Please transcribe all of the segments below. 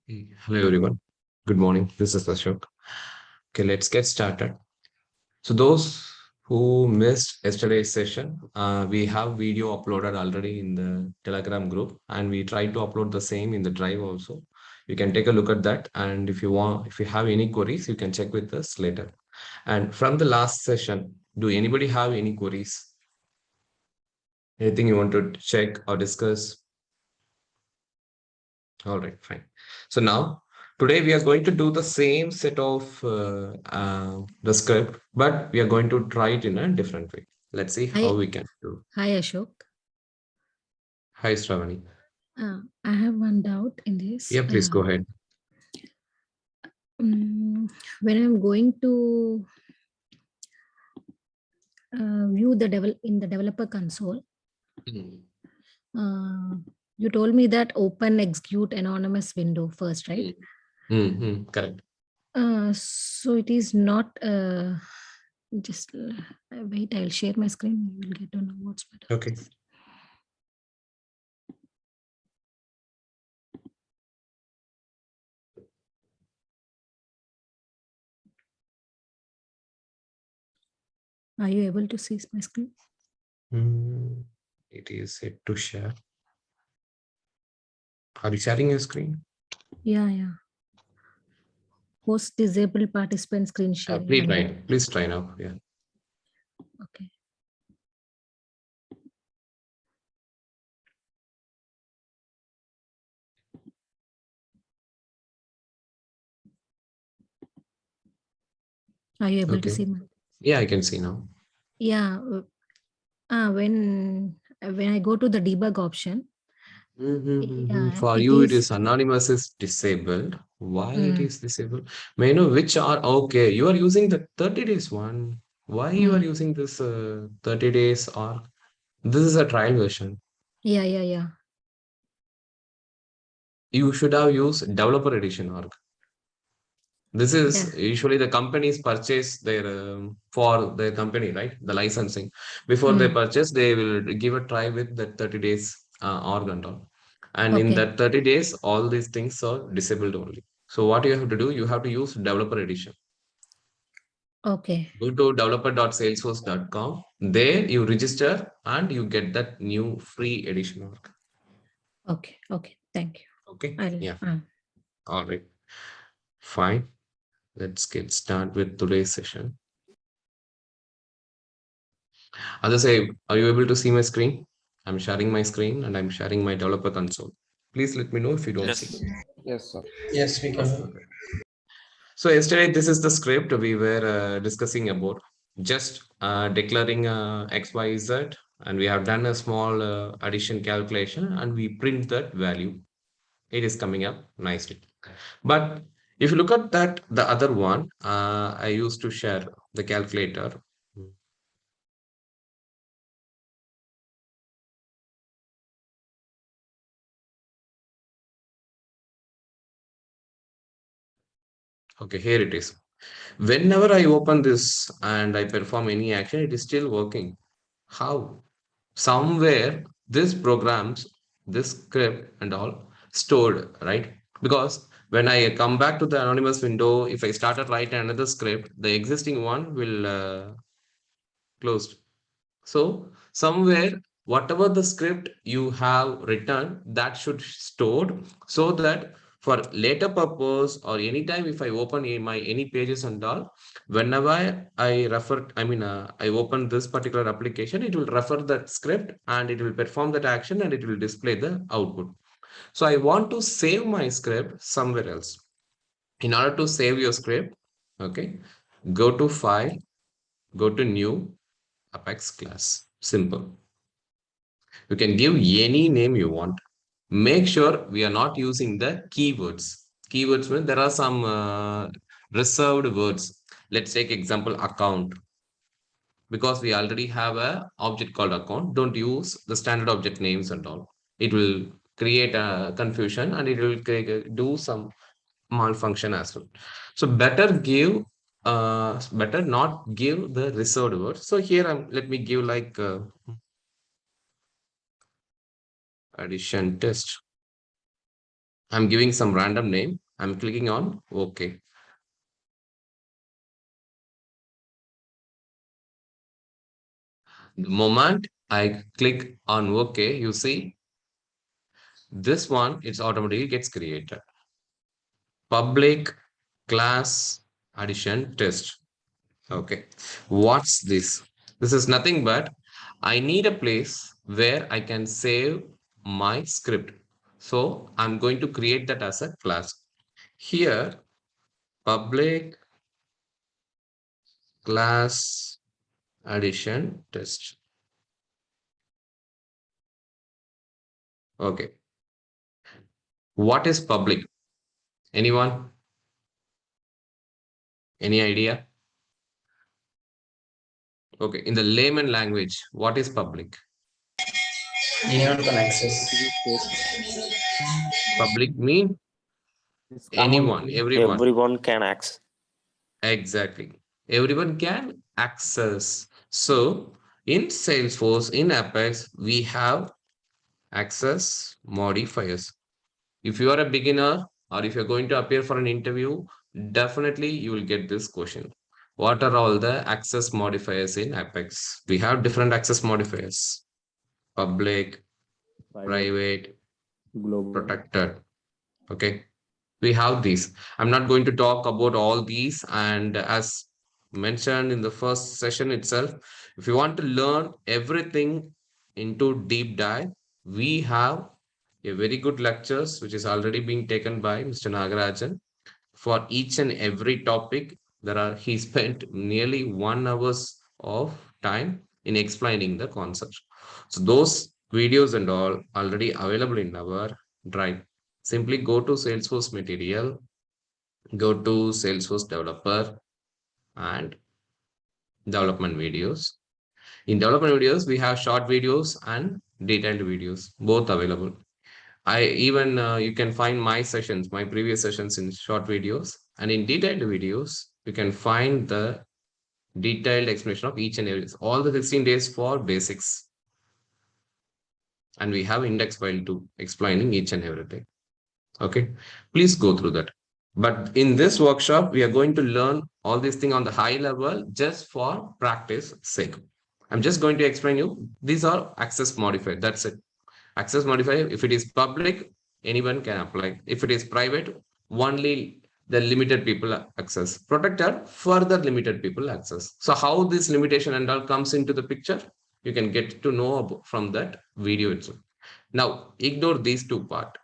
Hello everyone. Good morning. This is Ashok. Okay, let's get started. So those who missed yesterday's session, we have video uploaded already in the Telegram group, and we tried to upload the same in the Drive also. You can take a look at that, and if you have any queries, you can check with us later. And from the last session, do anybody have any queries? Anything you want to check or discuss? All right, fine. So now, today we are going to do the same set of the script, but we are going to try it in a different way. Let's see how Hi, we can do. hi Ashok. Hi, Stravani. I have one doubt in this. Yeah, please go ahead. When I'm going to view the in the developer console, Mm. you told me that open execute anonymous window first, right? Correct. So it is not just wait. I'll share my screen. You will get to know what's better. Okay. Are you able to see my screen? It is set to share. Are you sharing your screen? Yeah. Host disable participant screen sharing. Please try. Please try now. Yeah. Okay. Are you able to Okay. see my? Yeah, I can see now. Yeah. When I go to the debug option, yeah, For it you, it is. is anonymous is disabled. Why it Mm, is disabled? May I know which are okay? You are using the 30 days one. Why you are mm, using this 30 days or this is a trial version? yeah. You should have used developer edition org. This Yeah. is usually the companies purchase their for their company, right? The licensing. Before they Mm, purchase, they will give a try with the 30 days org and all. And in okay. that 30 days, all these things are disabled only. So what you have to do, you have to use developer edition. Okay. Go to developer.salesforce.com. There you register and you get that new free edition org. Okay. Thank you. Okay. I'll. Yeah. All right. Fine. Let's get started with today's session. As I say, are you able to see my screen? I'm sharing my screen and I'm sharing my developer console. Please let me know if you don't see. Yes. Yes, sir. Yes, we Okay. can. So yesterday, this is the script we were discussing about. Just declaring X, Y, Z, and we have done a small addition calculation and we print that value. It is coming up nicely. But if you look at that, the other one, I used to share the calculator. Okay, here it is. Whenever I open this and I perform any action, it is still working. How? Somewhere this programs, this script and all stored, right? Because when I come back to the anonymous window, if I start to write another script, the existing one will closed. So somewhere, whatever the script you have written, that should stored so that for later purpose or anytime if I open my any pages and all, whenever I refer, I open this particular application, it will refer that script and it will perform that action and it will display the output. So I want to save my script somewhere else. In order to save your script, okay, go to File, go to New, Apex class. Simple. You can give any name you want. Make sure we are not using the keywords. Keywords mean there are some reserved words. Let's take example account. Because we already have a object called account. Don't use the standard object names and all. It will create a confusion and it will do some malfunction as well. So better not give the reserved words. So here let me give like addition test. I'm giving some random name. I'm clicking on OK. The moment I click on OK, you see this one, it's automatically gets created. Public class addition test. Okay. What's this? This is nothing but I need a place where I can save my script. So I'm going to create that as a class. Here, public class addition test. Okay. What is public? Anyone? Any idea? Okay. In the layman language, what is public? Anyone can access. It is safe. Public mean It's common anyone, to everyone. everyone can access. Exactly. Everyone can access. So in Salesforce, in Apex, we have access modifiers. If you are a beginner or if you're going to appear for an interview, definitely you will get this question. What are all the access modifiers in Apex? We have different access modifiers: public, Private, private, global. protected. Okay. We have these. I'm not going to talk about all these. And as mentioned in the first session itself, if you want to learn everything into deep dive, we have a very good lectures which is already being taken by Mr. Nagarajan for each and every topic. He spent nearly 1 hours of time in explaining the concept. So those videos and all already available in our drive. Simply go to Salesforce material, go to Salesforce developer and development videos. In development videos, we have short videos and detailed videos, both available. You can find my sessions, my previous sessions in short videos, and in detailed videos, you can find the detailed explanation of each and every, all the 16 days for basics. And we have index file too, explaining each and everything. Okay, please go through that. But in this workshop, we are going to learn all these things on the high level just for practice sake. I'm just going to explain you. These are access modifier. That's it. Access modifier, if it is public, anyone can apply. If it is private, only the limited people access. Protected, further limited people access. So how this limitation and all comes into the picture, you can get to know from that video itself. Now, ignore these two parts.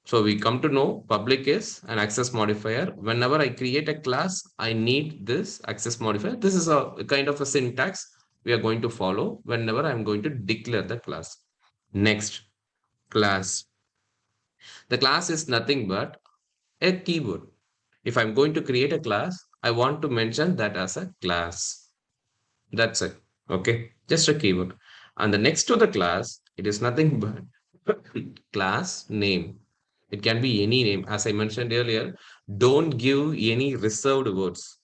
So we come to know public is an access modifier. Whenever I create a class, I need this access modifier. This is a kind of a syntax we are going to follow whenever I'm going to declare the class. Next, class. The class is nothing but a keyword. If I'm going to create a class, I want to mention that as a class. That's it. Okay, just a keyword. And the next to the class, it is nothing but class name. It can be any name. As I mentioned earlier, don't give any reserved words.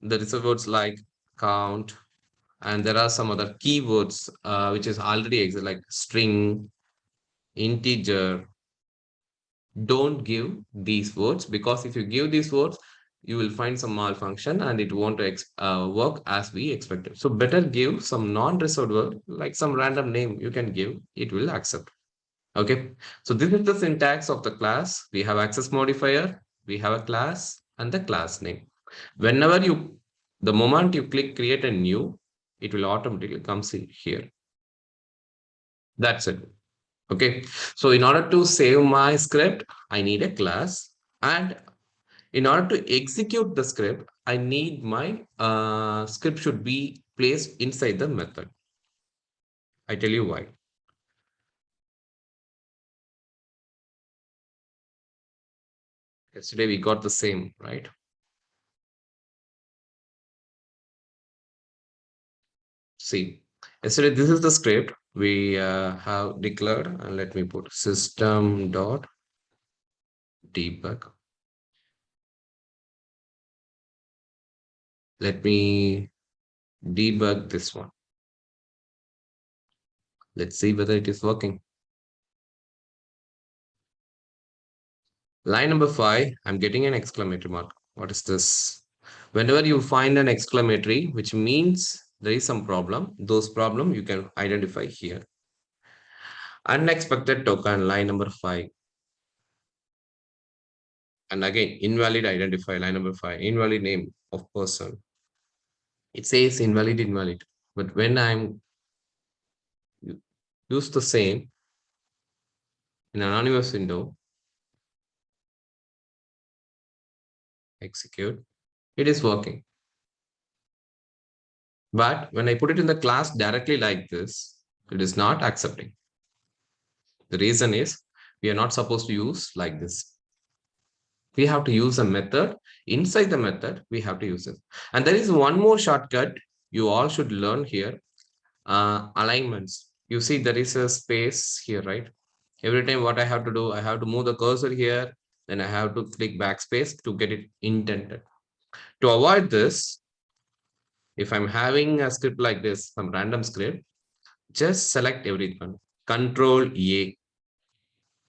The reserved words like count, and there are some other keywords which is already like string, integer. Don't give these words, because if you give these words, you will find some malfunction and it won't work as we expected. So better give some non-reserved word, like some random name you can give, it will accept. Okay, so this is the syntax of the class. We have access modifier, we have a class and the class name. Whenever the moment you click create a new, it will automatically comes in here. That's it. Okay, so in order to save my script, I need a class, and in order to execute the script, I need my script should be placed inside the method. I tell you why. Yesterday we got the same, right? See, yesterday this is the script we have declared, and let me put system dot debug. Let me debug this one. Let's see whether it is working. Line number 5, I'm getting an exclamatory mark. What is this? Whenever you find an exclamatory, which means there is some problem, those problem you can identify here. Unexpected token, line number 5. And again, invalid identify, line number 5, invalid name of person. It says invalid. But when I'm use the same in anonymous window, execute, it is working. But when I put it in the class directly like this, it is not accepting. The reason is we are not supposed to use like this. We have to use a method. Inside the method, we have to use it. And there is one more shortcut you all should learn here. Alignments. You see there is a space here, right? Every time what I have to do, I have to move the cursor here. Then I have to click backspace to get it indented. To avoid this, if I'm having a script like this, some random script, just select everyone. Control A.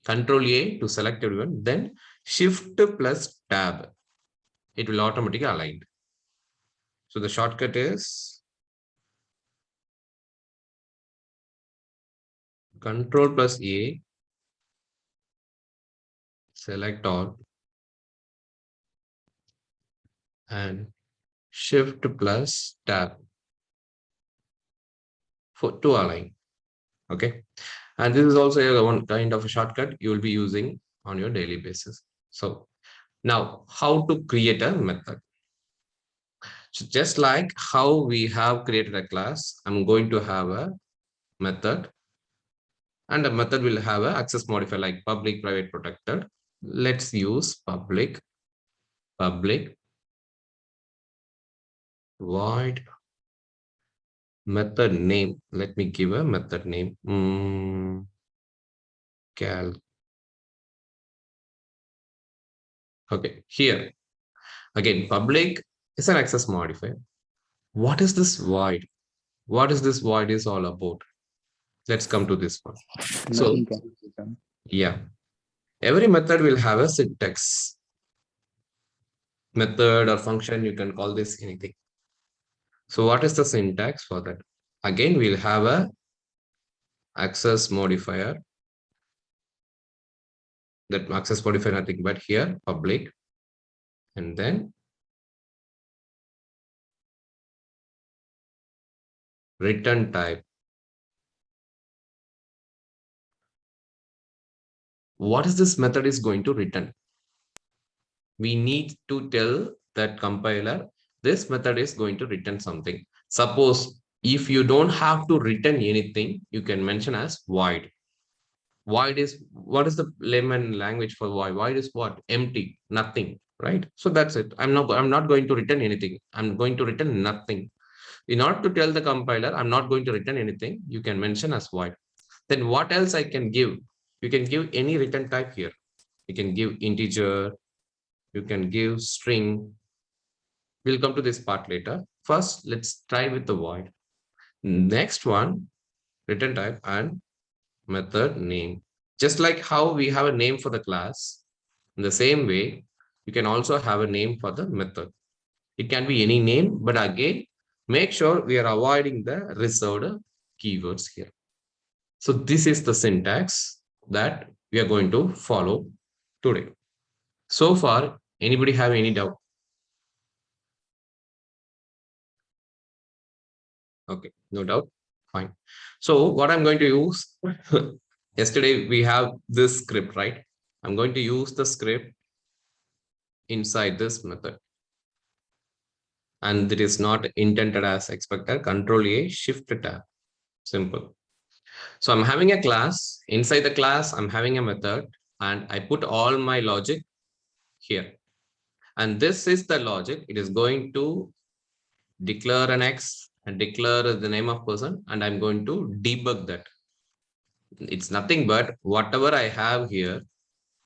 Control A to select everyone, then Shift plus Tab. It will automatically align. So the shortcut is Control plus A, select all, and Shift plus Tab to align. Okay. And this is also a one kind of a shortcut you will be using on your daily basis. So now how to create a method. So just like how we have created a class, I'm going to have a method, and a method will have an access modifier like public, private, protected. Let's use public void method name. Let me give a method name. Cal. Okay, here again, public is an access modifier. What is this void? What is this void is all about? Let's come to this one. So Nothing can be done. yeah, every method will have a syntax. Method or function, you can call this anything. So what is the syntax for that? Again, we'll have a access modifier. That access modifier nothing but here public, and then return type. What is this method is going to return? We need to tell that compiler this method is going to return something. Suppose if you don't have to return anything, you can mention as void. Void is, what is the layman language for void? Void is what? Empty, nothing, right? So that's it. I'm not going to return anything. I'm going to return nothing. In order to tell the compiler I'm not going to return anything, you can mention as void. Then what else I can give? You can give any return type here. You can give integer, you can give string. We'll come to this part later. First, let's try with the void. Next one, return type and method name. Just like how we have a name for the class, in the same way, you can also have a name for the method. It can be any name, but again, make sure we are avoiding the reserved keywords here. So this is the syntax that we are going to follow today. So far, anybody have any doubt? Okay, no doubt. Fine. So what I'm going to use, yesterday we have this script, right? I'm going to use the script inside this method. And it is not intended as expected. Control A, Shift Tab. Simple. So I'm having a class. Inside the class, I'm having a method, and I put all my logic here. And this is the logic. It is going to declare an X and declare the name of person, and I'm going to debug that. It's nothing but whatever I have here.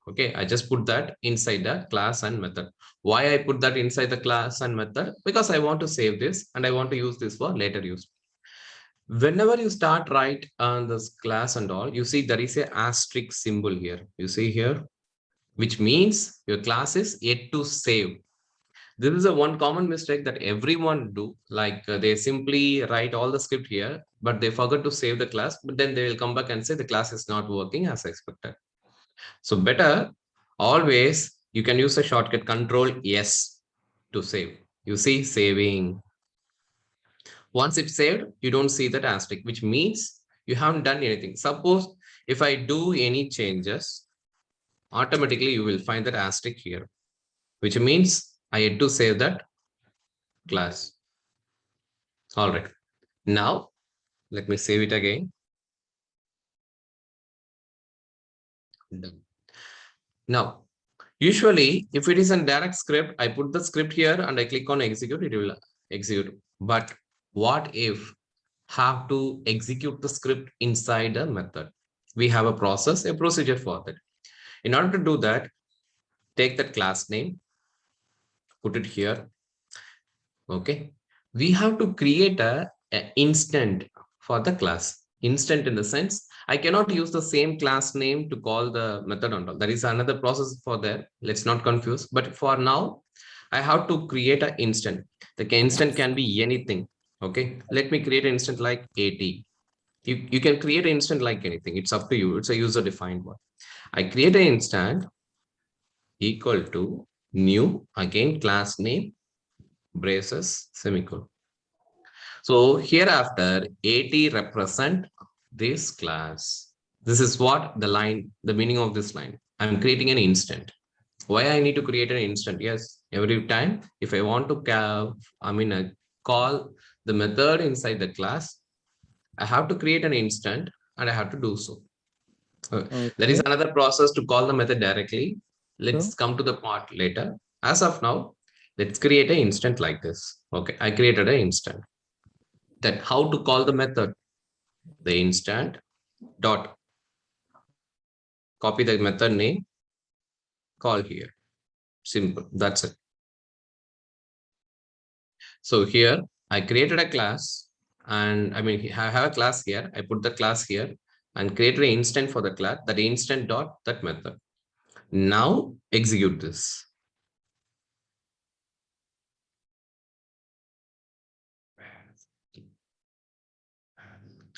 Okay, I just put that inside the class and method. Why I put that inside the class and method? Because I want to save this and I want to use this for later use. Whenever you start write on this class and all, you see there is a asterisk symbol here. You see here, which means your class is yet to save. This is a one common mistake that everyone do. Like they simply write all the script here, but they forgot to save the class. But then they will come back and say the class is not working as expected. So better always you can use a shortcut Control S to save. You see saving. Once it's saved, you don't see that asterisk, which means you haven't done anything. Suppose if I do any changes, automatically you will find that asterisk here, which means I had to save that class. All right. Now, let me save it again. Done. Now, usually, if it is a direct script, I put the script here and I click on execute, it will execute. But what if have to execute the script inside a method? We have a process, a procedure for that. In order to do that, take that class name, put it here. Okay. We have to create a instant for the class. Instant in the sense, I cannot use the same class name to call the method and all. There is another process for that. Let's not confuse. But for now, I have to create an instant. The instant can be anything. Okay. Let me create an instant like 80. You can create an instant like anything. It's up to you. It's a user defined one. I create an instant equal to new, again class name, braces, semicolon. So hereafter 80 represent this class. This is what the line, the meaning of this line. I'm creating an instant. Why I need to create an instant? Yes, every time if I want to call the method inside the class, I have to create an instant and I have to do so. There is another process to call the method directly. Let's come to the part later. As of now, let's create an instant like this. Okay, I created an instant. Then how to call the method? The instant dot, copy the method name, call here. Simple, that's it. So here I created a class and I have a class here. I put the class here and created an instant for the class, that instant dot that method. Now execute this.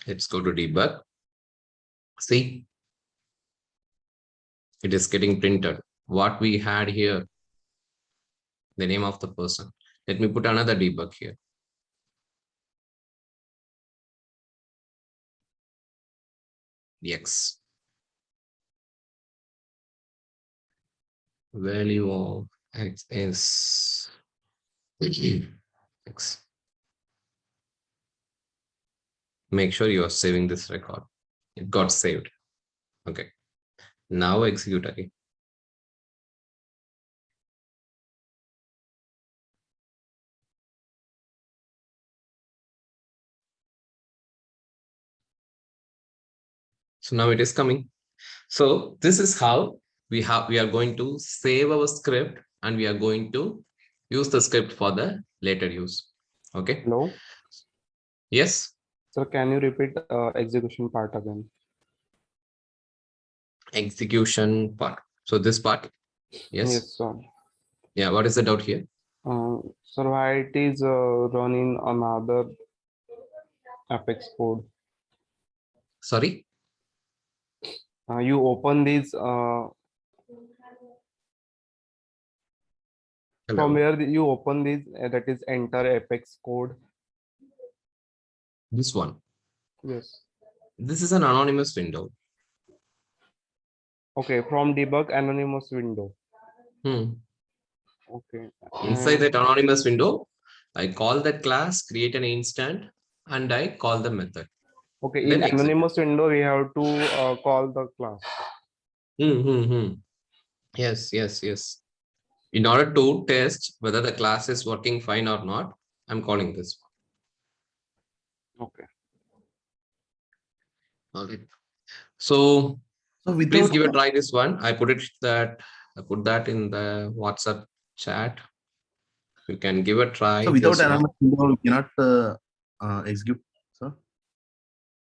Let's go to debug. See, it is getting printed. What we had here, the name of the person. Let me put another debug here. X. Value of X is X. Make sure you are saving this record. It got saved. Okay. Now execute again. So now it is coming. So this is how we are going to save our script and we are going to use the script for the later use. Okay. Hello. Yes. Sir, can you repeat execution part again? Execution part. So this part. Yes. Yes, sir. Yeah. What is the doubt here? Sir, why it is running another Apex code? Sorry. You open this from where you open this, that is enter Apex code. This one. Yes. This is an anonymous window. Okay, from debug anonymous window. Okay. Inside that anonymous window, I call that class, create an instant, and I call the method. Okay, Then in anonymous window, we have to call the class. Yes, yes, yes. In order to test whether the class is working fine or not, I'm calling this one. Okay. Okay. So please give a try this one. I put that in the WhatsApp chat. You can give a try. So without anonymous window, we cannot execute, sir?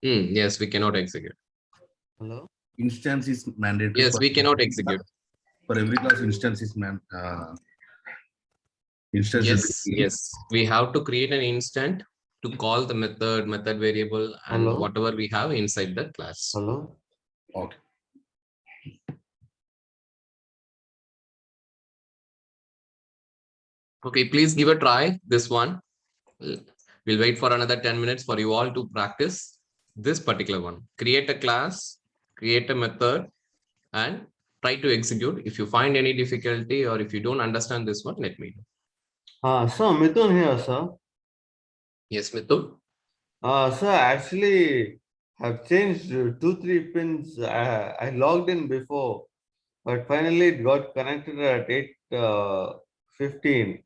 Yes, we cannot execute. Hello? Instance is mandatory. Yes, we cannot execute. For every class, instance is instance should Yes, be. yes. We have to create an instant to call the method variable, and Hello? whatever we have inside the class. Hello? Okay. Okay, please give a try this one. We'll wait for another 10 minutes for you all to practice this particular one. Create a class, create a method, and try to execute. If you find any difficulty or if you don't understand this one, let me know. Sir, Mithun here, sir. Yes, Mithun. Sir, actually, I've changed 2-3 pins. I logged in before, but finally it got connected at 8:15.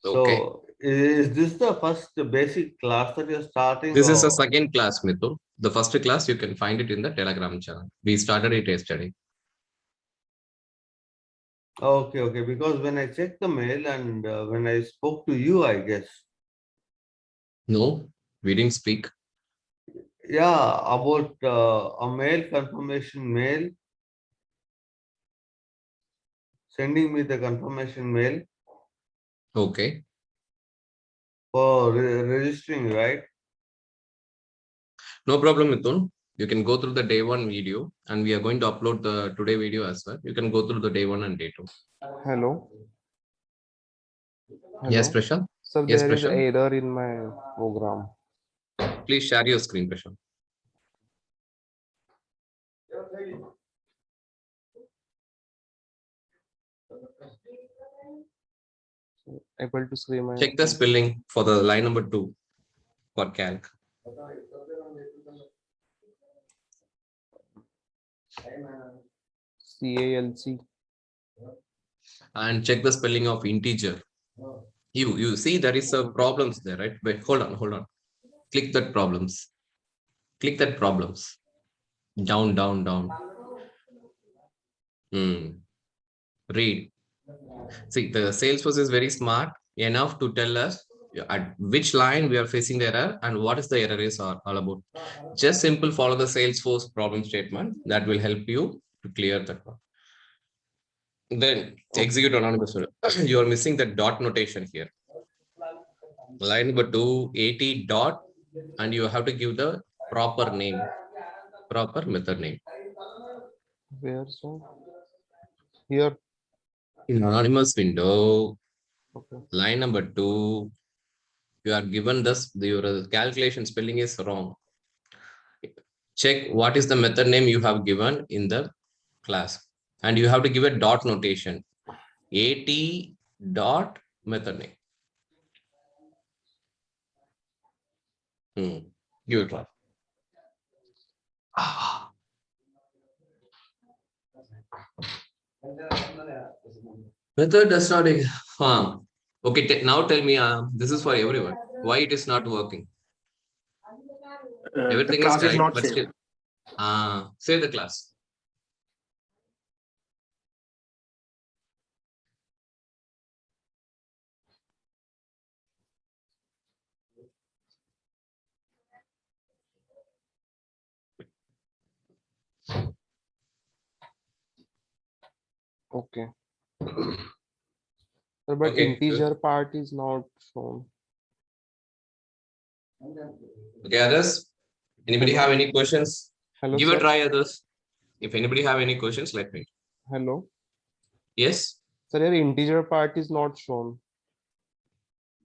Okay. So, is this the first basic class that you're starting? This is a Or? second class, Mithun. The first class, you can find it in the Telegram channel. We started it yesterday. Okay, okay. Because when I checked the mail and when I spoke to you, I guess. No, we didn't speak. Yeah, about a mail confirmation mail. Sending me the confirmation mail Okay. for registering, right? No problem, Mithun. You can go through the day one video, and we are going to upload the today video as well. You can go through the day one and day two. Hello. Yes, Hello. Prashant. Sir, Yes, there is Prashant. error in my program. Please share your screen, Prashant. Able to see my Check the spelling for the line number 2 for calc. CALC. And check the spelling of integer. You see there is a problems there, right? Wait, hold on. Click that problems. Click that problems. Down. Read. See, the Salesforce is very smart enough to tell us at which line we are facing the error and what is the error is all about. Just simple follow the Salesforce problem statement that will help you to clear that one. Then execute anonymous. You are missing the dot notation here. Line number 2, 80 dot, and you have to give the proper name, proper method name. Where so? Here. In anonymous window, Okay. line number 2, you are given this, your calculation spelling is wrong. Check what is the method name you have given in the class, and you have to give a dot notation. 80 dot method name. Give it a try. Method does not harm. Okay, now tell me, this is for everyone. Why it is not working? The Everything is class is correct, not but saved. still, save the class. Okay. Sir, but Okay, good. integer part is not shown. Okay, others? Anybody Hello? have any questions? Hello, Give sir. a try, others. If anybody have any questions, let me. Hello. Yes. Sir, your integer part is not shown.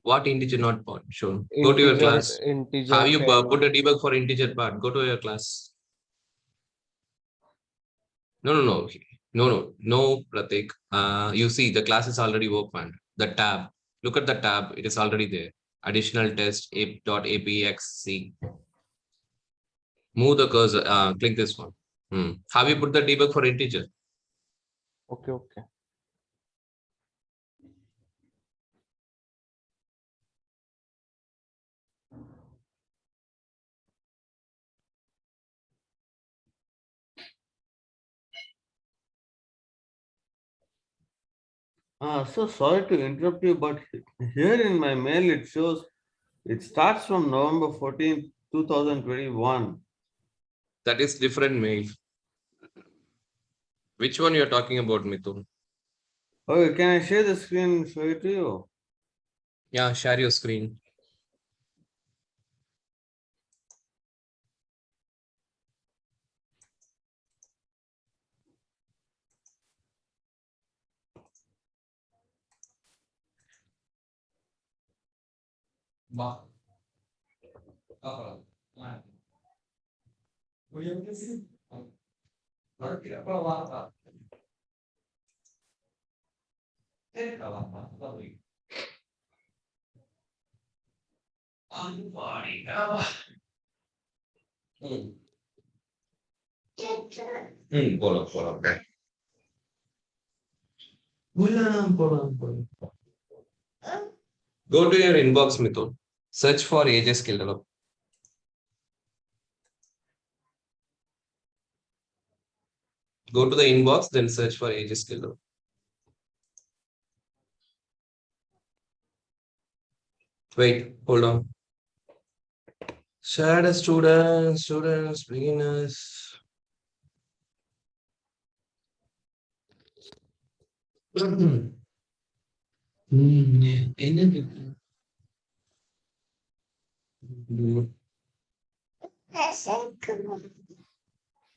What integer not shown? Go to your class. Integer Have you 10. put a debug for integer part? Go to your class. No, Pratik. You see the class is already opened. The tab. Look at the tab. It is already there. Additional test app.apxc. Move the cursor. Click this one. Have you put the debug for integer? Okay, okay. So sorry to interrupt you, but here in my mail it shows it starts from November 14th, 2021. That is different mail. Which one you're talking about, Mithun? Okay, can I share the screen and show it to you? Yeah, share your screen. போலாம். Go to your inbox, Mithun. Search for AJ Skill Develop. Go to the inbox, then search for AJ Skill Develop. Wait, hold on. Share the students, beginners. என்னது?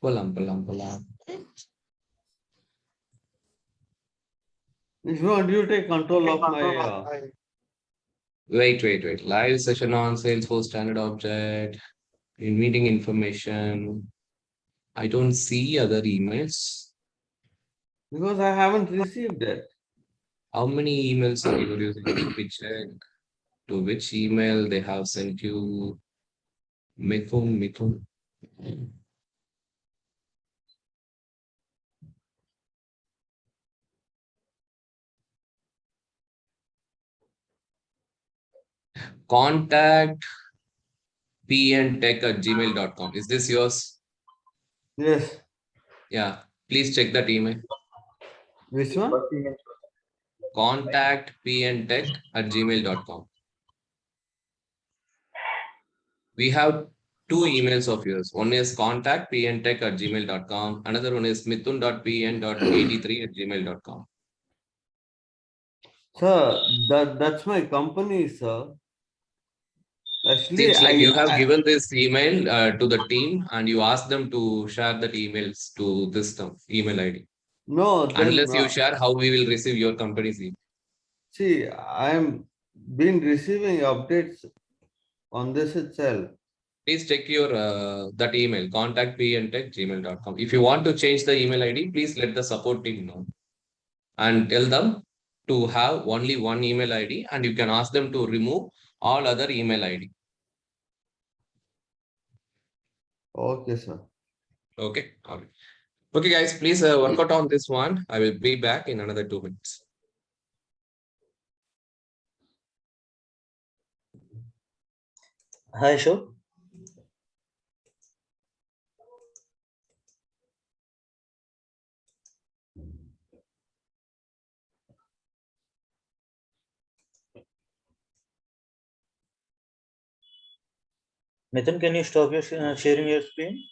போலாம். If you want, you take control of my. Wait. Live session on Salesforce standard object. In meeting information. I don't see other emails. Because I haven't received it. How many emails are you using? Let me check. To which email they have sent you? Mithun. Contact pntech@gmail.com. Is this yours? Yes. Yeah. Please check that email. Which one? Contact pntech@gmail.com. We have two emails of yours. One is contact pntech@gmail.com. Another one is mithun.pn.83@gmail.com. Sir, that's my company, sir. Actually, Seems like you have given this email to the team and you ask them to share that emails to this email ID. No, then Unless you share, how we will receive your company's email? see, I'm been receiving updates on this itself. Please check your that email, contact pntech@gmail.com. If you want to change the email ID, please let the support team know and tell them to have only one email ID and you can ask them to remove all other email ID. Okay, sir. Okay. Okay, guys, please work out on this one. I will be back in another 2 minutes. Hi, Ashok. Mithun, can you stop your sharing your screen?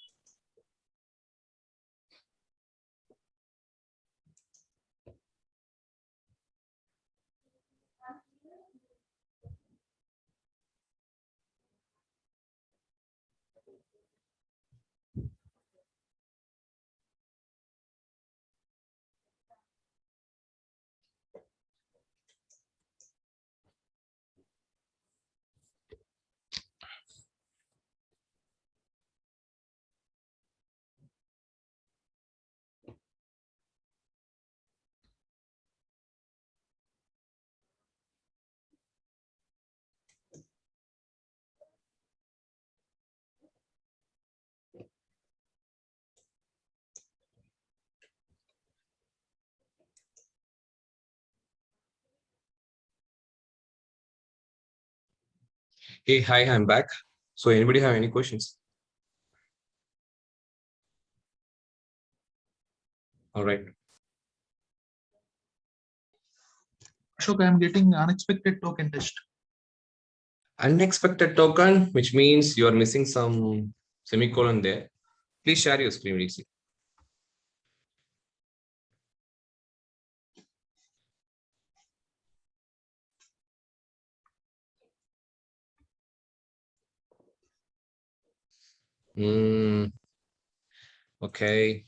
Hey, hi, I'm back. So anybody have any questions? All right. Ashok, I am getting unexpected token test. Unexpected token, which means you are missing some semicolon there. Please share your screen, Dixie. Mm, okay.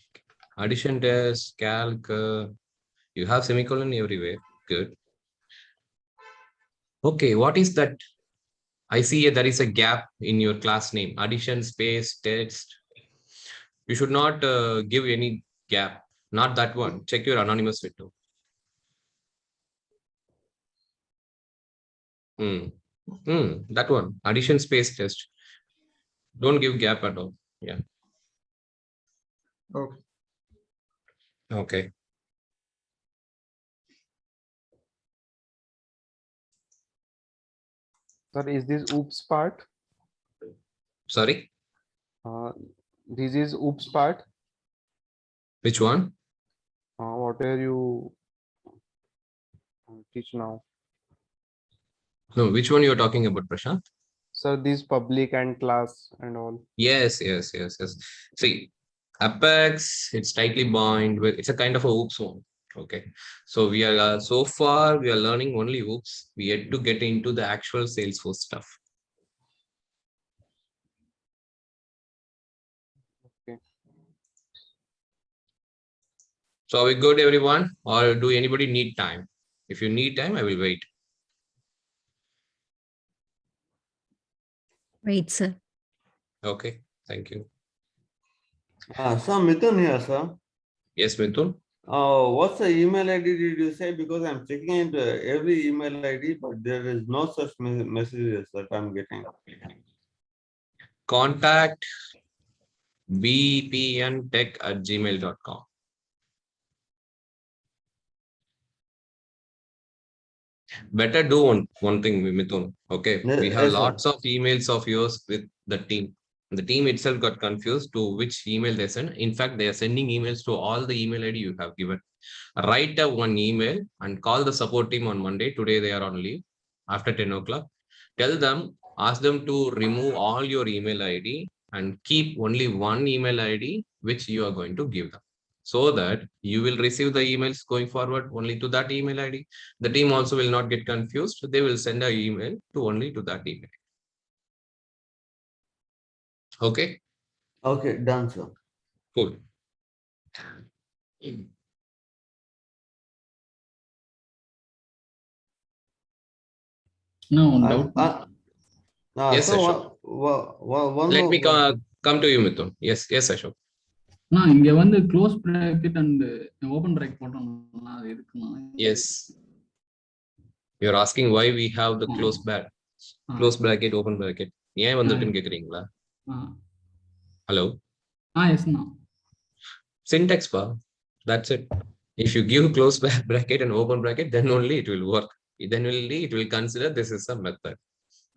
Addition test, calc. You have semicolon everywhere. Good. Okay, what is that? I see there is a gap in your class name. Addition space text. You should not give any gap. Not that one. Check your anonymous window. That one. Addition space test. Don't give gap at all. Yeah. Okay. Okay. Sir, is this oops part? Sorry. This is oops part. Which one? What are you teach now? No, which one you are talking about, Prashant? Sir, this public and class and all. Yes. See, Apex, it's tightly bound with, it's a kind of a oops one. Okay. So we are, so far we are learning only oops. We yet to get into the actual Salesforce stuff. Okay. So are we good, everyone? Or do anybody need time? If you need time, I will wait. Wait, sir. Okay. Thank you. Sir, Mithun here, sir. Yes, Mithun. What's the email ID did you say? Because I'm checking into every email ID, but there is no such messages that I'm getting. Contact bpntech@gmail.com. Better do one thing, Mithun. Okay. We have Yes, sir. lots of emails of yours with the team. The team itself got confused to which email they send. In fact, they are sending emails to all the email ID you have given. Write a one email and call the support team on Monday. Today they are on leave after 10 o'clock. Tell them, ask them to remove all your email ID and keep only one email ID which you are going to give them, so that you will receive the emails going forward only to that email ID. The team also will not get confused. They will send an email to only to that email. Okay, Okay, done, sir. cool. No And, doubt. Yes, so Ashok. one Let more me come to you, Mithun. Yes, Ashok. நான் இங்க வந்து close bracket and open bracket போட்டோம்னா அது எதுக்குமா? Yes. You're asking why we have the close bracket, open bracket. ஏன் வந்துட்டுன்னு கேக்குறீங்களா? Hello. எஸ்ண்ணா. Syntax bar. That's it. If you give close bracket and open bracket, then only it will work. Then only it will consider this is a method.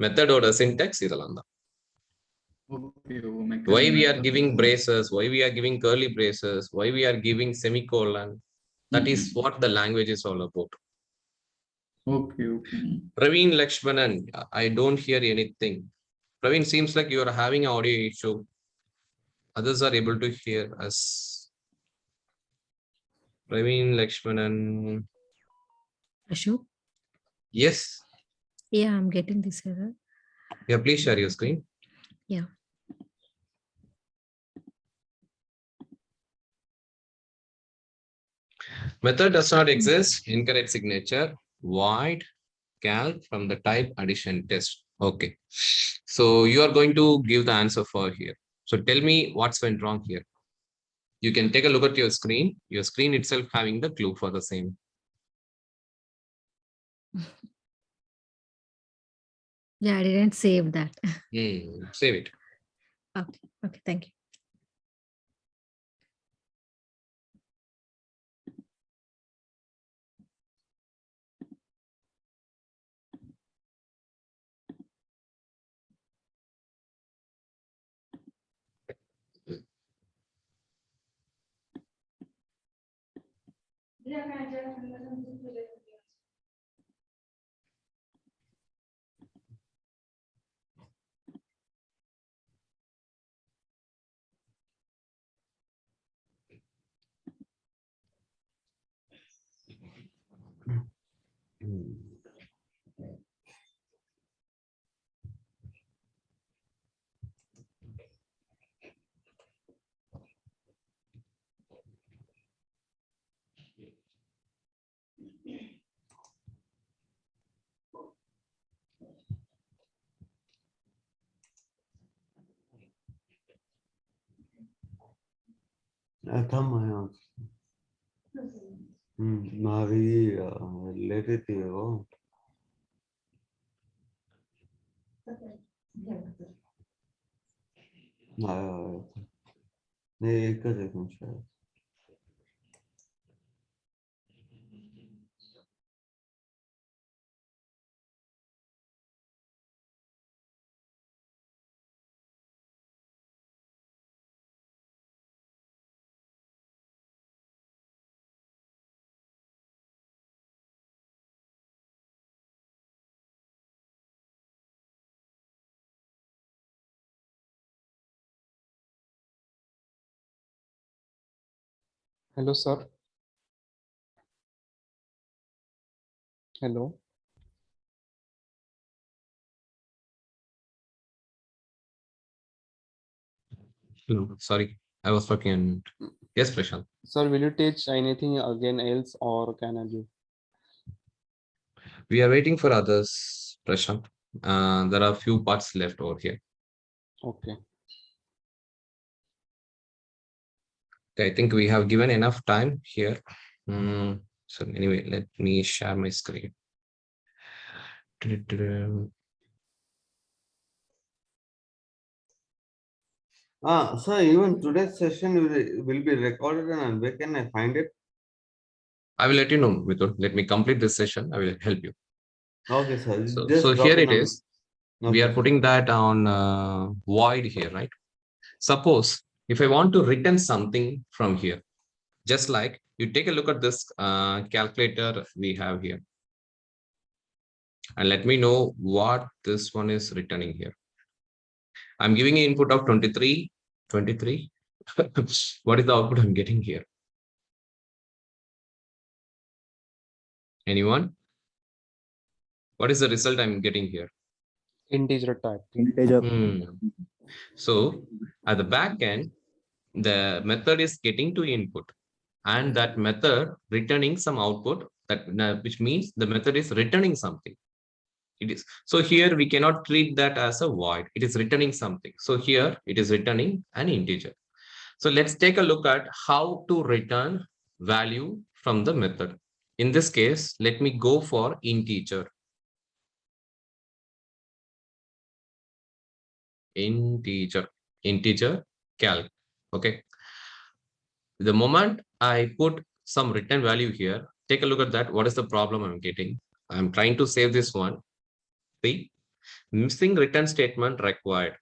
Method or syntax இதெல்லாம் தான். Why we are giving braces, why we are giving curly braces, why we are giving semicolon. That is what the language is all about. Okay. Praveen Lakshmanan, I don't hear anything. Praveen, seems like you are having an audio issue. Others are able to hear us. Praveen Lakshmanan. Ashok? Yes. Yeah, I'm getting this error. Yeah, please share your screen. Yeah. Method does not exist. Incorrect signature. Void calc from the type addition test. Okay. So you are going to give the answer for here. So tell me what's went wrong here. You can take a look at your screen. Your screen itself having the clue for the same. Yeah, I didn't save that. Save it. Okay, thank you. खत्म है अभी लेटे थे वो नहीं एक second शायद Hello, sir. Hello. No, sorry, I was talking on mute. Yes, Prashant. Sir, will you teach anything again else or can I do? We are waiting for others, Prashant. There are a few parts left over here. Okay. Okay, I think we have given enough time here. So anyway, let me share my screen. so even today's session will be recorded and where can I find it? I will let you know, Mithun. Let me complete this session. I will help you. Okay, sir. So Just here drop it in is. We are Okay. putting that on void here, right? Suppose if I want to return something from here, just like you take a look at this calculator we have here. And let me know what this one is returning here. I'm giving an input of 23. What is the output I'm getting here? Anyone? What is the result I'm getting here? Integer type. Integer. So at the back end, the method is getting to input and that method returning some output, that which means the method is returning something. It is. So here we cannot treat that as a void. It is returning something. So here it is returning an integer. So let's take a look at how to return value from the method. In this case, let me go for integer. Integer calc. Okay. The moment I put some return value here, take a look at that. What is the problem I'm getting? I'm trying to save this one. See, missing return statement required.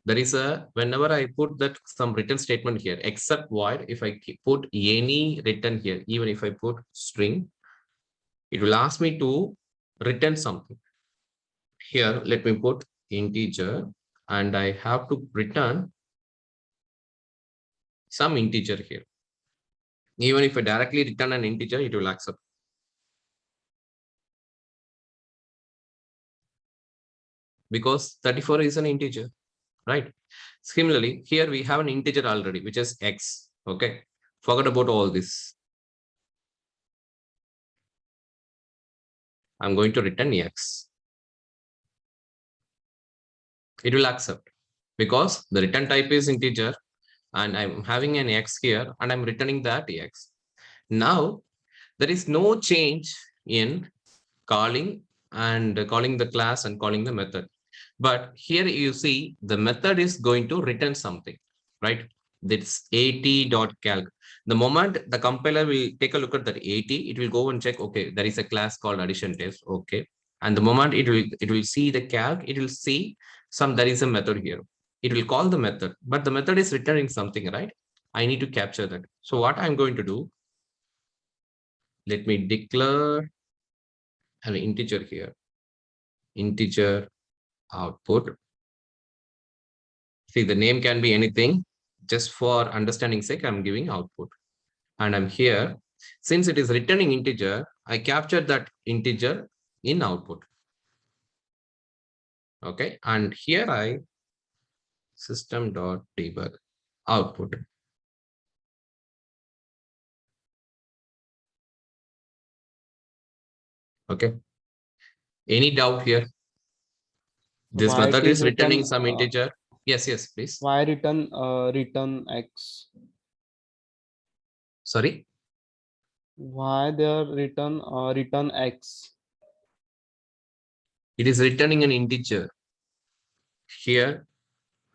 There is a, whenever I put that some return statement here, except void, if I put any return here, even if I put string, it will ask me to return something. Here, let me put integer and I have to return some integer here. Even if I directly return an integer, it will accept. Because 34 is an integer, right? Similarly, here we have an integer already, which is x. Okay, forget about all this. I'm going to return x. It will accept because the return type is integer and I'm having an x here and I'm returning that x. Now, there is no change in calling the class and calling the method. But here you see the method is going to return something, right? That's at.calc. The moment the compiler will take a look at that 80, it will go and check, okay, there is a class called addition test. Okay. And the moment it will see the calc, it will see there is a method here. It will call the method, but the method is returning something, right? I need to capture that. So what I'm going to do, let me declare an integer here. Integer output. See, the name can be anything. Just for understanding sake, I'm giving output. And I'm here. Since it is returning integer, I captured that integer in output. Okay. And here I system.debug output. Okay. Any doubt here? This Why it method is is returning written, some integer. Yes, please. why return x? Sorry. Why they are return X? It is returning an integer. Here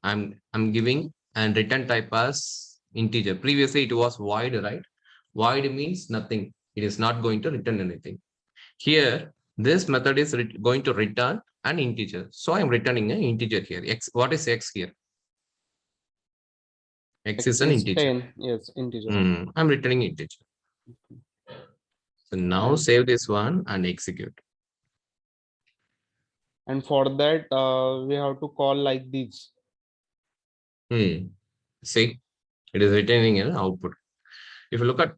I'm giving and return type as integer. Previously it was void, right? Void means nothing. It is not going to return anything. Here, this method is going to return an integer. So I'm returning an integer here. X. What is X here? X is an integer. 10. Yes, integer. I'm returning integer. So now And- save this one and execute. And for that, we have to call like this. See, it is returning an output. If you look at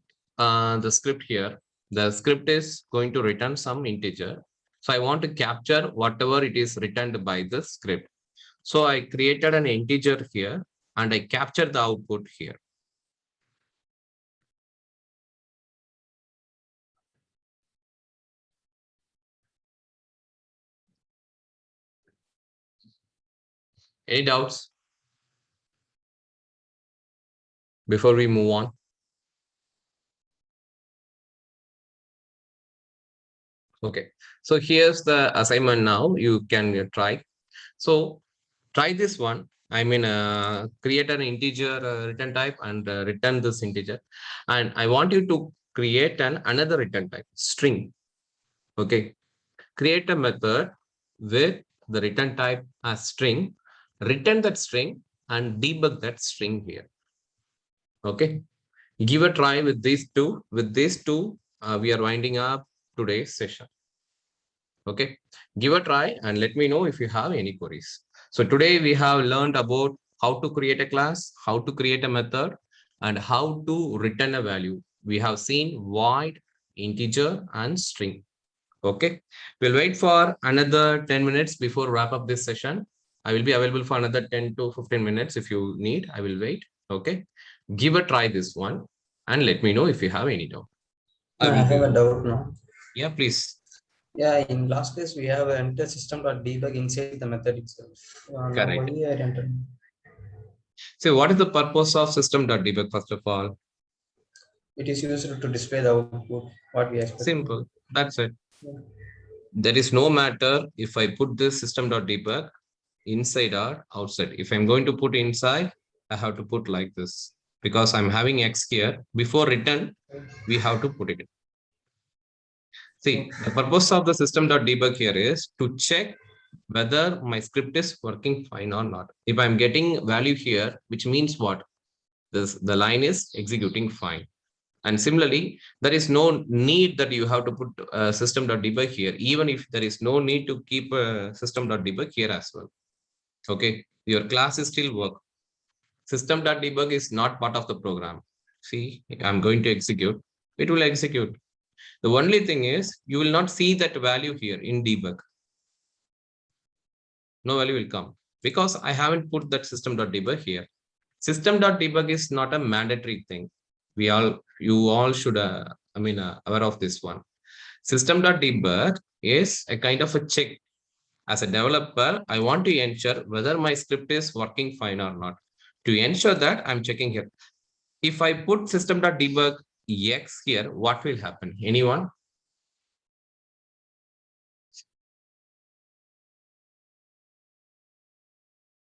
the script here, the script is going to return some integer. So I want to capture whatever it is returned by the script. So I created an integer here and I captured the output here. Any doubts before we move on? Okay, so here's the assignment now. You can try. So try this one. I mean, create an integer return type and return this integer. And I want you to create another return type, string. Okay, create a method with the return type as string, return that string and debug that string here. Okay, give a try with these two. With these two, we are winding up today's session. Okay, give a try and let me know if you have any queries. So today we have learned about how to create a class, how to create a method, and how to return a value. We have seen void, integer, and string. Okay, we'll wait for another 10 minutes before wrap up this session. I will be available for another 10 to 15 minutes if you need. I will wait. Okay, give a try this one and let me know if you have any doubt. I have a doubt now. Yeah, please. Yeah, in last case we have enter system.debug inside the method itself. Now Correct. only I entered. So what is the purpose of system.debug first of all? It is used to display the output, what we expect. Simple. That's it. Yeah. There is no matter if I put this system.debug inside or outside. If I'm going to put inside, I have to put like this because I'm having X here. Before return, we have to put it. See, the purpose of the system.debug here is to check whether my script is working fine or not. If I'm getting value here, which means what? The line is executing fine. And similarly, there is no need that you have to put system.debug here, even if there is no need to keep system.debug here as well. Okay, your class is still work. System.debug is not part of the program. See, I'm going to execute. It will execute. The only thing is you will not see that value here in debug. No value will come because I haven't put that system.debug here. System.debug is not a mandatory thing. You all should, aware of this one. System.debug is a kind of a check. As a developer, I want to ensure whether my script is working fine or not. To ensure that, I'm checking here. If I put system.debug X here, what will happen? Anyone?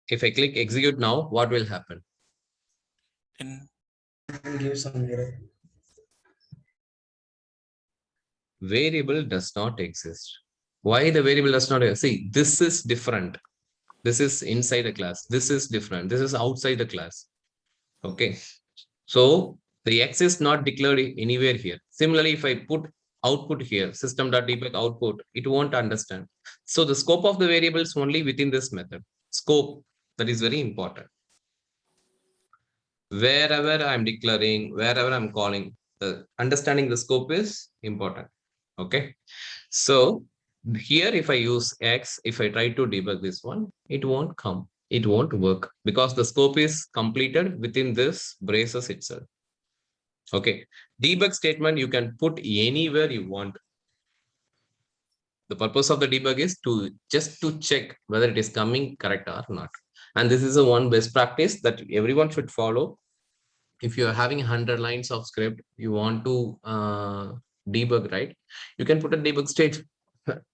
If I click execute now, what will happen? Give some error. Variable does not exist. Why the variable does not exist? See, this is different. This is inside the class. This is different. This is outside the class. Okay. So the X is not declared anywhere here. Similarly, if I put output here, system.debug output, it won't understand. So the scope of the variable is only within this method. Scope, that is very important. Wherever I'm declaring, wherever I'm calling, the understanding the scope is important. Okay. So here, if I use X, if I try to debug this one, it won't come. It won't work because the scope is completed within this braces itself. Okay. Debug statement you can put anywhere you want. The purpose of the debug is just to check whether it is coming correct or not. And this is a one best practice that everyone should follow. if you're having 100 lines of script, you want to debug, right? You can put a debug stage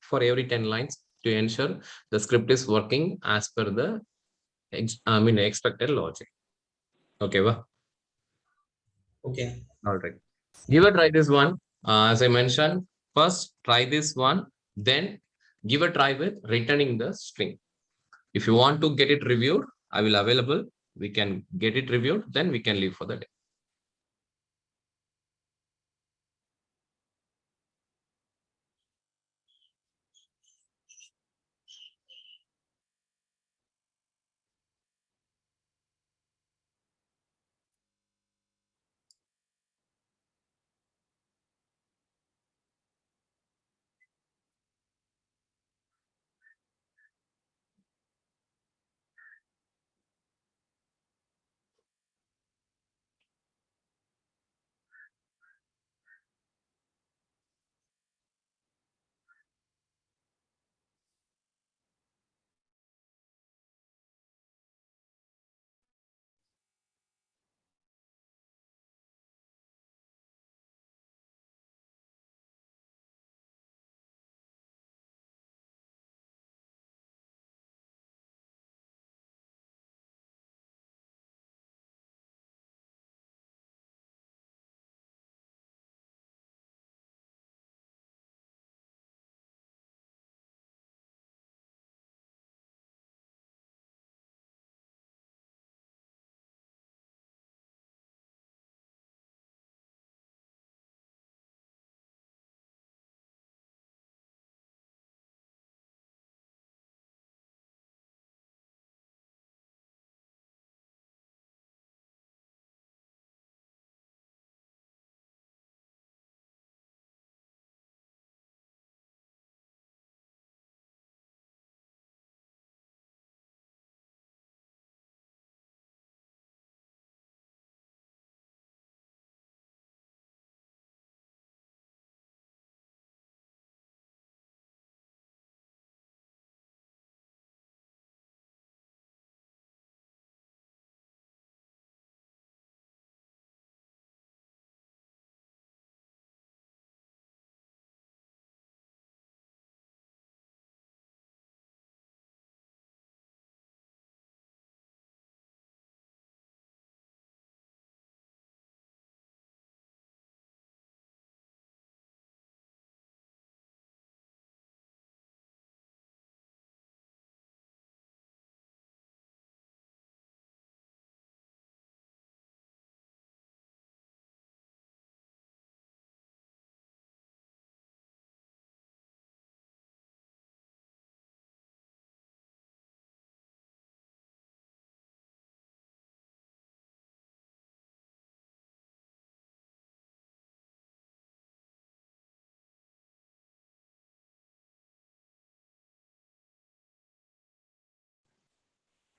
for every 10 lines to ensure the script is working as per the expected logic. Okay, well, Okay. all right. Give a try this one. As I mentioned, first try this one, then give a try with returning the string. If you want to get it reviewed, I will available. We can get it reviewed, then we can leave for the day.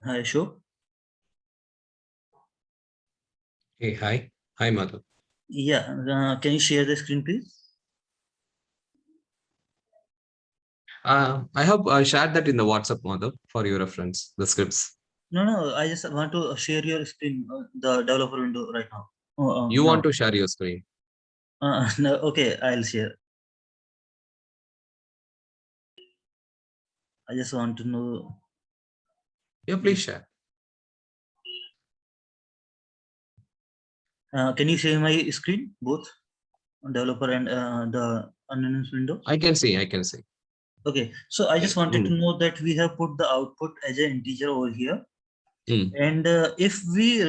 Hi, sure. Hey, hi. Hi, Madhu. Yeah, can you share the screen, please? I have shared that in the WhatsApp, Madhu, for your reference, the scripts. No, no, I just want to share your screen, the developer window right now. You want No. to share your screen? No, okay, I'll share. I just want to know. Yeah, please share. Can you share my screen, both developer and the announced window? I can see, I can see. Okay, so I just wanted to Mm. know that we have put the output as an integer over here. Mm. And if we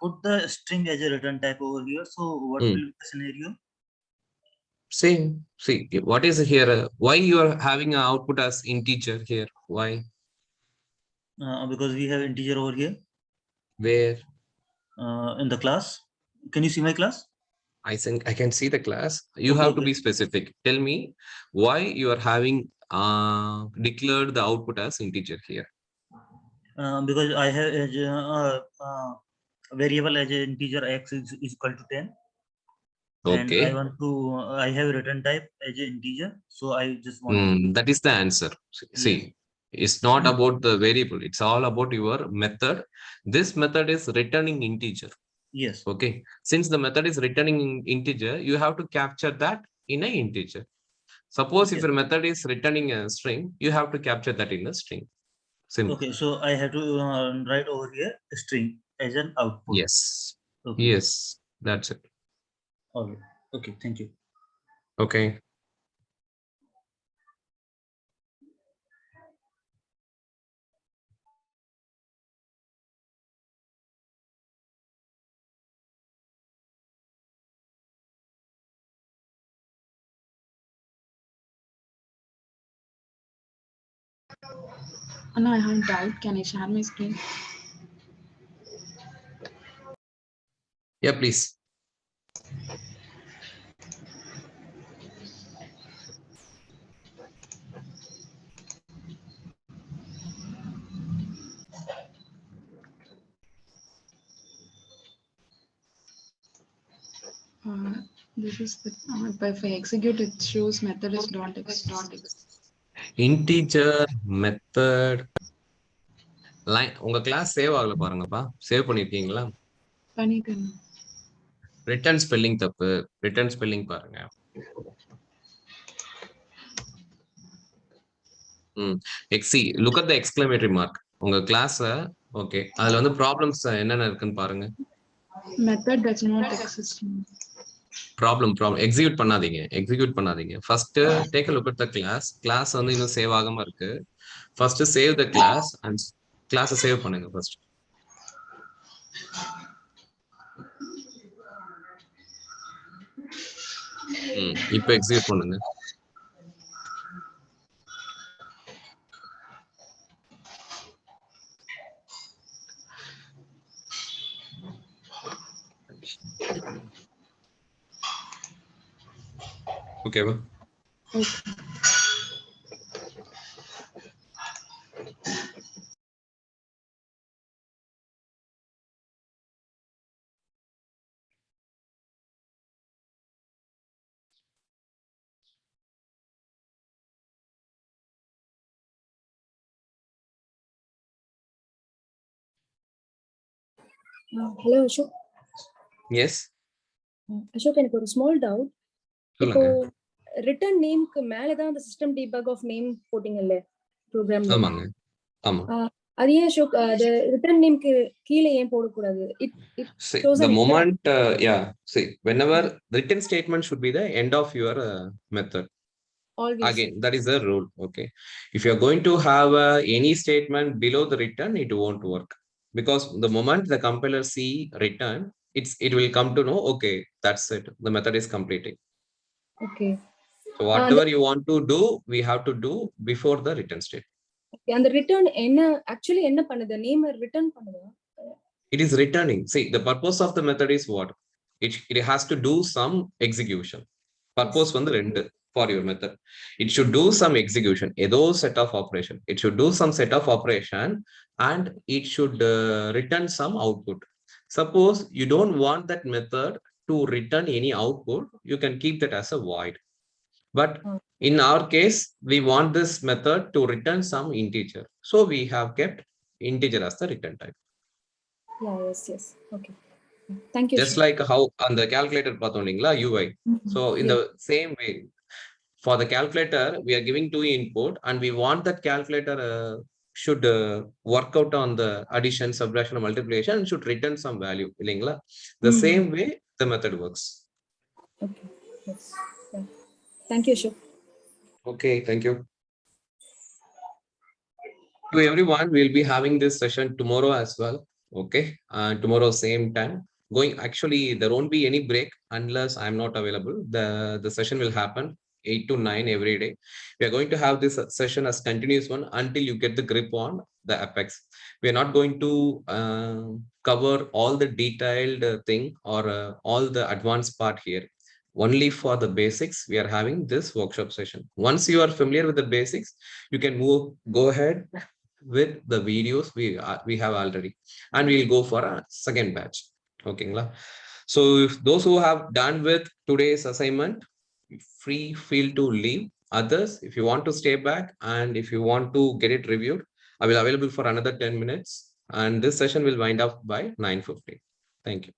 put the string as a return type over here, so what will be the scenario? Same. See, what is here? Why you are having an output as integer here? Why? Because we have integer over here Where? in the class. Can you see my class? I think I can see the class. You Okay, have to okay. be specific. Tell me why you are having declared the output as integer here. Because I have a variable as an integer x is equal to 10. And I Okay. want to, I have return type as an integer. So I just want to. That is the answer. Yes. See, it's not about the variable. It's all about your method. This method is returning integer. Yes. Okay. Since the method is returning in integer, you have to capture that in an integer. Suppose if Okay. your method is returning a string, you have to capture that in a string. Simple. Okay, so I have to write over here a string as an output. Yes. Okay. Yes. That's it. All right. Okay, thank you. Okay. Anna, I have a doubt. Can I share my screen? Yeah, please. This is the if I execute, it shows method is .x. Integer method line. உங்க class save ஆகல பாருங்கப்பா. Save பண்ணிருக்கீங்களா? பண்ணிட்டேன். Return spelling தப்பு. Return spelling பாருங்க. XC, look at the exclamatory mark. உங்க class okay. அதுல வந்து ப்ராப்ளம்ஸ் என்னென்ன இருக்குன்னு பாருங்க. Method does not exist. Problem execute பண்ணாதீங்க. First take a look at the class. Class வந்து இன்னும் சேவ் ஆகாம இருக்கு. First save the class and கிளாஸை சேவ் பண்ணுங்க ஃபர்ஸ்ட். இப்போ எக்ஸிக்யூட் பண்ணுங்க. ஓகேவா? Okay. Hello Ashok. Yes. Ashok, எனக்கு ஒரு ஸ்மால் டவுட். இப்போ ரிட்டர்ன் நேம்க்கு மேல தான் அந்த சிஸ்டம் டீபக் ஆஃப் நேம் போட்டிங்கல்ல ப்ரோக்ராம் நேம். ஆமாங்க. ஆமா. அது ஏன் அசோக் அது ரிட்டர்ன் நேம்க்கு கீழே ஏன் போடக்கூடாது? The moment whenever written statement should be the end of your method. Always. Again, that is the rule. Okay. If you are going to have any statement below the return, it won't work, because the moment the compiler see return, it will come to know, okay, that's it, the method is completing. Okay. So whatever you want to do, we have to do before the return state. அந்த return என்ன actually என்ன பண்ணுது? Name return பண்ணுதா? It is returning. See, the purpose of the method is what? It has to do some execution. Purpose வந்து ரெண்டு for your method. It should do some execution, ஏதோ set of operation. It should do some set of operation and it should return some output. Suppose you don't want that method to return any output, you can keep that as a void. But in our case, we want this method to return some integer. So we have kept integer as the return type. Yeah, yes. Okay. Thank you. Just like how on the calculator பார்த்தோம் இல்லைங்களா UI. So in the same way, for the calculator, we are giving two input and we want that calculator should work out on the addition, subtraction, or multiplication and should return some value. இல்லைங்களா? The same way the method works. Okay. Yes. Yeah. Thank you, Ashok. Okay, thank you. To everyone, we'll be having this session tomorrow as well. Okay, tomorrow same time. Actually, there won't be any break unless I'm not available. The session will happen 8 to 9 every day. We are going to have this session as continuous one until you get the grip on the Apex. We are not going to cover all the detailed thing or all the advanced part here. Only for the basics, we are having this workshop session. Once you are familiar with the basics, you can go ahead with the videos we have already, and we'll go for a second batch. Okay, so if those who have done with today's assignment, feel to leave. Others, if you want to stay back and if you want to get it reviewed, I will available for another 10 minutes and this session will wind up by 9:50. Thank you.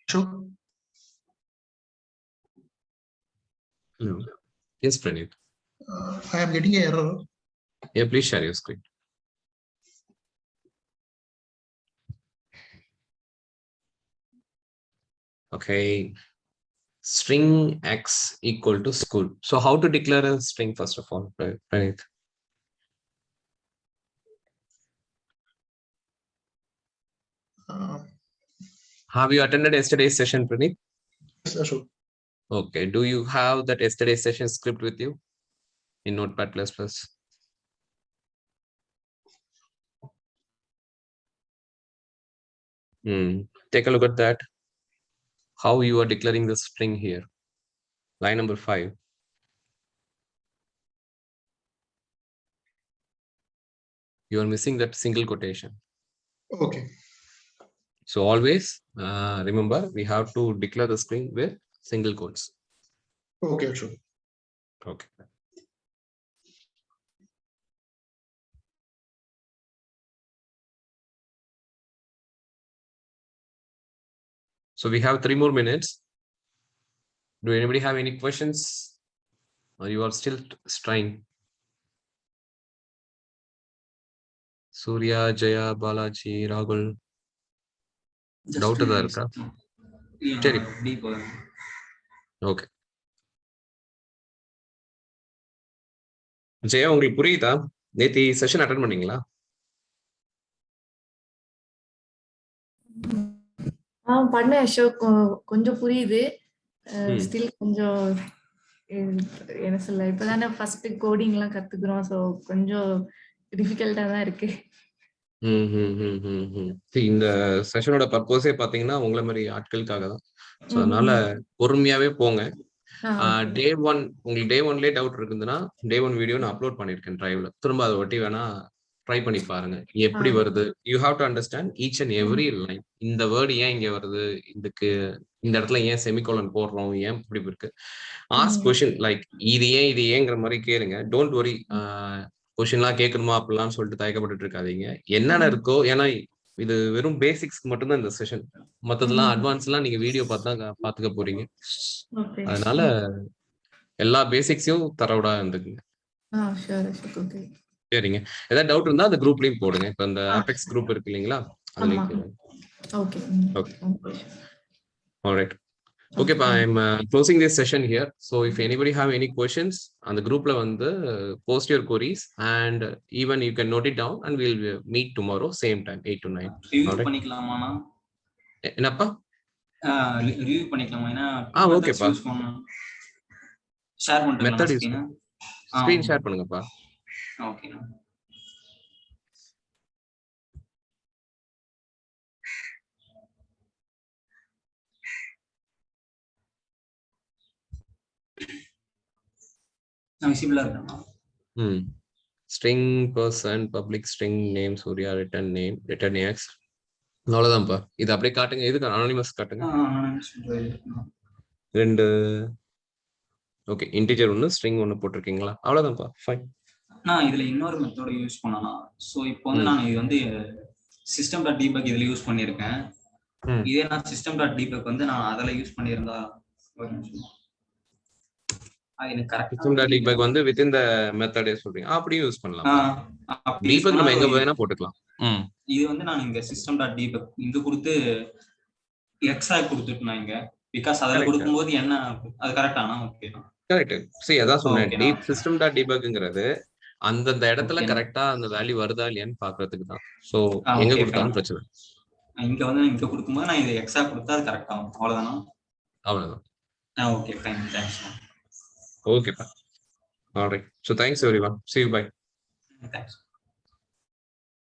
Sure. Hello. Yes, Praneeth. I am getting an error. Yeah, please share your screen. Okay. String x equal to school. So how to declare a string first of all, Praneeth? Have you attended yesterday's session, Praneeth? Yes, Ashok. Okay. Do you have that yesterday's session script with you in Notepad++? Take a look at that. How you are declaring the string here. Line number 5. You are missing that single quotation. Okay. So always remember, we have to declare the string with single quotes. Okay, sure. Okay. So we have 3 more minutes. Do anybody have any questions? Or you are still trying? Surya, Jaya, Balaji, Rahul. Doubt தான் இருக்கா? சரி. Okay. Jaya, உங்களுக்கு புரியுதா? நேத்தி session attend பண்ணீங்களா? பண்ணேன் அசோக். கொஞ்சம் புரியுது. ஸ்டில் கொஞ்சம் என்ன சொல்ல, இப்பதானே ஃபர்ஸ்ட் கோடிங்லாம் கத்துக்கிறோம். ஸோ கொஞ்சம் டிஃபிகல்ட்டா தான் இருக்கு. இந்த செஷனோட பர்பஸே பாத்தீங்கன்னா உங்களை மாதிரி ஆட்களுக்காக தான். ஸோ அதனால பொறுமையாவே போங்க. டே 1 உங்களுக்கு டே 1லயே டவுட் இருக்குதுன்னா டே 1 வீடியோ நான் அப்லோட் பண்ணிருக்கேன் டிரைவ்ல. திரும்ப அதை ஒட்டி வேணா ட்ரை பண்ணி பாருங்க எப்படி வருது. You have to understand each and every line. இந்த வேர்டு ஏன் இங்க வருது, இதுக்கு இந்த இடத்துல ஏன் செமிகோலன் போடுறோம், ஏன் இப்படி இருக்கு. ஆஸ்க் கொஸ்டின் லைக் இது ஏங்கிற மாதிரி கேளுங்க. டோன்ட் வரி கொஸ்டின்லாம் கேட்கணுமா அப்படிலாம் சொல்லிட்டு தயக்கப்பட்டு இருக்காதீங்க. என்னென்ன இருக்கோ, ஏன்னா இது வெறும் பேசிக்ஸ்க்கு மட்டும்தான் இந்த செஷன். மற்றதெல்லாம் அட்வான்ஸ்லாம் நீங்க வீடியோ பார்த்தா பாத்துக்க போறீங்க. அதனால எல்லா பேசிக்ஸையும் தரவுடா இருந்துக்குங்க. சரிங்க. ஏதாவது டவுட் இருந்தா அந்த குரூப்லயும் போடுங்க. இப்ப இந்த ஆபெக்ஸ் குரூப் இருக்கு இல்லைங்களா, அதுலயும் போடுங்க. Okay. Alright. Okay, I'm closing this session here. So if anybody have any questions on the group level, post your queries and even you can note it down and we'll meet tomorrow same time 8 to 9. Review பண்ணிக்கலாமா? என்னப்பா? Review பண்ணிக்கலாமா? ஏனா ஓகேப்பா. Share பண்றேன் method screen. Screen share பண்ணுங்கப்பா. ஓகேண்ணா. விசிபிளா இருக்கா? string person, public string name, Surya, return name, return x. அவ்வளவுதான்ப்பா. இது அப்படியே காட்டுங்க. இதுக்கு அனானிமஸ் காட்டுங்க. ரெண்டு ஓகே, இன்டிஜர் ஒன்னு ஸ்ட்ரிங் ஒன்னு போட்டிருக்கீங்களா? அவ்வளவுதான்ப்பா. ஃபைன். நான் இதுல இன்னொரு மெத்தட் யூஸ் பண்ணலாம். சோ இப்போ வந்து நான் இது வந்து system.debug இதுல யூஸ் பண்ணிருக்கேன். இதே நான் system.debug வந்து நான் அதல யூஸ் பண்ணிருந்தா ஒரு நிமிஷம். Debug வந்து within the method சொல்றீங்க. அப்படியே யூஸ் பண்ணலாம். debug நம்ம எங்க வேணா போட்டுக்கலாம். இது வந்து நான் இங்க system.debug இங்க கொடுத்து எக்ஸாக்ட் கொடுத்துட்டேன் இங்க. பிகாஸ் அதல கொடுக்கும்போது என்ன அது கரெக்ட்டானா? ஓகேனா. கரெக்ட். சரி, அதான் சொன்னேன். deep system.debugங்கிறது அந்த இடத்துல கரெக்ட்டா அந்த வேல்யூ வருதா இல்லையான்னு பார்க்கிறதுக்கு தான். சோ எங்க கொடுத்தாலும் பிரச்சனை. இங்க வந்து இங்க கொடுக்கும்போது நான் இது எக்ஸாக்ட் கொடுத்தா அது கரெக்ட்டா ஆகும். அவ்வளவுதானா? அவ்வளவுதான். Okay, fine. Thanks. Okay. All right. So thanks everyone. See you. Bye. Thanks.